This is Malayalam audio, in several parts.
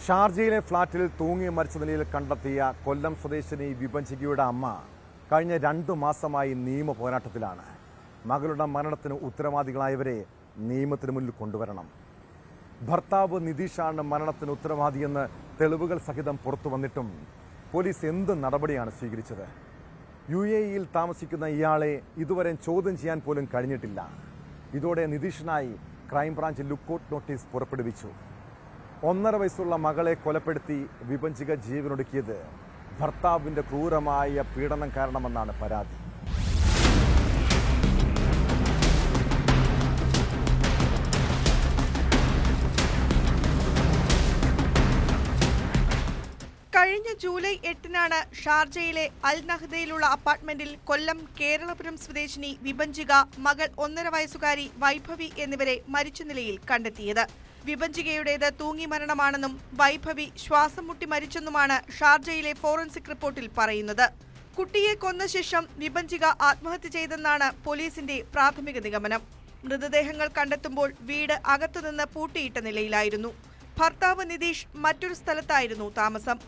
ഷാർജയിലെ ഫ്ളാറ്റിൽ തൂങ്ങി മരിച്ച നിലയിൽ കണ്ടെത്തിയ കൊല്ലം സ്വദേശിനി വിഭജികയുടെ അമ്മ കഴിഞ്ഞ 2 മാസമായി നിയമ പോരാട്ടത്തിലാണ്. മകളുടെ മരണത്തിന് ഉത്തരവാദികളായവരെ നിയമത്തിന് മുന്നിൽ കൊണ്ടുവരണം. ഭർത്താവ് നിതീഷാണ് മരണത്തിന് ഉത്തരവാദിയെന്ന് തെളിവുകൾ സഹിതം പുറത്തു വന്നിട്ടും പോലീസ് എന്ത് നടപടിയാണ് സ്വീകരിച്ചത്? UAEയിൽ താമസിക്കുന്ന ഇയാളെ ഇതുവരെ ചോദ്യം ചെയ്യാൻ പോലും കഴിഞ്ഞിട്ടില്ല. ഇതോടെ നിതീഷിനായി ക്രൈംബ്രാഞ്ച് ലുക്കൌട്ട് നോട്ടീസ് പുറപ്പെടുവിച്ചു. 1.5 വയസ്സുള്ള മകളെ കൊലപ്പെടുത്തി വിഭജിക ജീവനൊടുക്കിയത് ഭർത്താവിൻ്റെ ക്രൂരമായ പീഡനം കാരണമെന്നാണ് പരാതി. കഴിഞ്ഞ ജൂലൈ 8-നാണ് ഷാർജയിലെ അൽ നഹ്ദയിലുള്ള അപ്പാർട്ട്മെന്റിൽ കൊല്ലം കേരളപുരം സ്വദേശിനി വിഭജിക, മകൾ 1.5 വയസ്സുകാരി വൈഭവി എന്നിവരെ മരിച്ച നിലയിൽ കണ്ടെത്തിയത്. വിഭജികയുടേത് തൂങ്ങി മരണമാണെന്നും വൈഭവി ശ്വാസം മുട്ടി മരിച്ചെന്നുമാണ് ഷാർജയിലെ ഫോറൻസിക് റിപ്പോർട്ടിൽ പറയുന്നത്. കുട്ടിയെ കൊന്ന ശേഷം വിഭജിക ആത്മഹത്യ ചെയ്തെന്നാണ് പോലീസിന്റെ പ്രാഥമിക നിഗമനം. മൃതദേഹങ്ങൾ കണ്ടെത്തുമ്പോൾ വീട് അകത്തുനിന്ന് പൂട്ടിയിട്ട നിലയിലായിരുന്നു. ഭർത്താവ് നിതീഷ് മറ്റൊരു സ്ഥലത്തായിരുന്നു താമസം.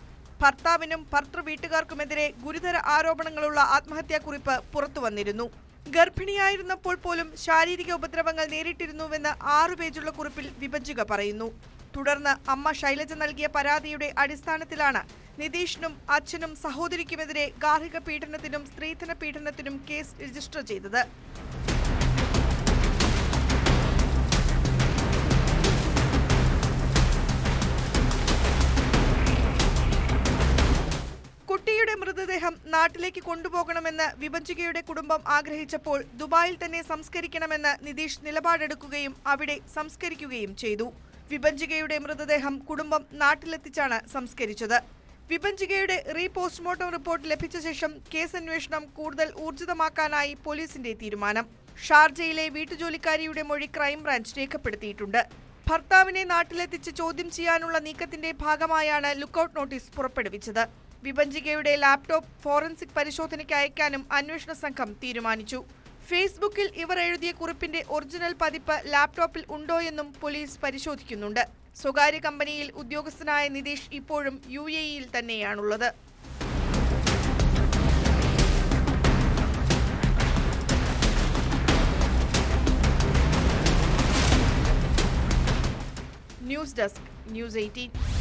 ഭർത്താവിനും ഭർത്തൃ വീട്ടുകാർക്കുമെതിരെ ഗുരുതര ആരോപണങ്ങളുള്ള ആത്മഹത്യാക്കുറിപ്പ് പുറത്തുവന്നിരുന്നു. ഗർഭിണിയായിരുന്നപ്പോൾ പോലും ശാരീരിക ഉപദ്രവങ്ങൾ നേരിട്ടിരുന്നുവെന്ന് 6 പേജുള്ള കുറിപ്പിൽ വിഭജിക പറയുന്നു. തുടർന്ന് അമ്മ ശൈലജ നൽകിയ പരാതിയുടെ അടിസ്ഥാനത്തിലാണ് നിതീഷിനും അച്ഛനും സഹോദരിക്കുമെതിരെ ഗാർഹിക പീഡനത്തിനും സ്ത്രീധന പീഡനത്തിനും കേസ് രജിസ്റ്റർ ചെയ്തത്. കുട്ടിയുടെ മൃതദേഹം നാട്ടിലേക്ക് കൊണ്ടുപോകണമെന്ന് വിഭജികയുടെ കുടുംബം ആഗ്രഹിച്ചപ്പോൾ ദുബായിൽ തന്നെ സംസ്കരിക്കണമെന്ന് നിതീഷ് നിലപാടെടുക്കുകയും അവിടെ സംസ്കരിക്കുകയും ചെയ്തു. വിഭജികയുടെ മൃതദേഹം കുടുംബം നാട്ടിലെത്തിച്ചാണ് സംസ്കരിച്ചത്. വിഭജികയുടെ പോസ്റ്റ്മോർട്ടം റിപ്പോർട്ട് ലഭിച്ച ശേഷം കേസന്വേഷണം കൂടുതൽ ഊർജിതമാക്കാനായി പോലീസിന്റെ തീരുമാനം. ഷാർജയിലെ വീട്ടുജോലിക്കാരിയുടെ മൊഴി ക്രൈംബ്രാഞ്ച് രേഖപ്പെടുത്തിയിട്ടുണ്ട്. ഭർത്താവിനെ നാട്ടിലെത്തിച്ച് ചോദ്യം ചെയ്യാനുള്ള നീക്കത്തിന്റെ ഭാഗമായാണ് ലുക്കൌട്ട് നോട്ടീസ് പുറപ്പെടുവിച്ചത്. വിഭജികയുടെ ലാപ്ടോപ്പ് ഫോറൻസിക് പരിശോധനയ്ക്ക് അയക്കാനും അന്വേഷണ സംഘം തീരുമാനിച്ചു. ഫേസ്ബുക്കിൽ ഇവർ എഴുതിയ കുറിപ്പിന്റെ ഒറിജിനൽ പതിപ്പ് ലാപ്ടോപ്പിൽ ഉണ്ടോയെന്നും പോലീസ് പരിശോധിക്കുന്നുണ്ട്. സ്വകാര്യ കമ്പനിയിൽ ഉദ്യോഗസ്ഥനായ നിതീഷ് ഇപ്പോഴും UAEയിൽ തന്നെയാണുള്ളത്. News desk, News 18.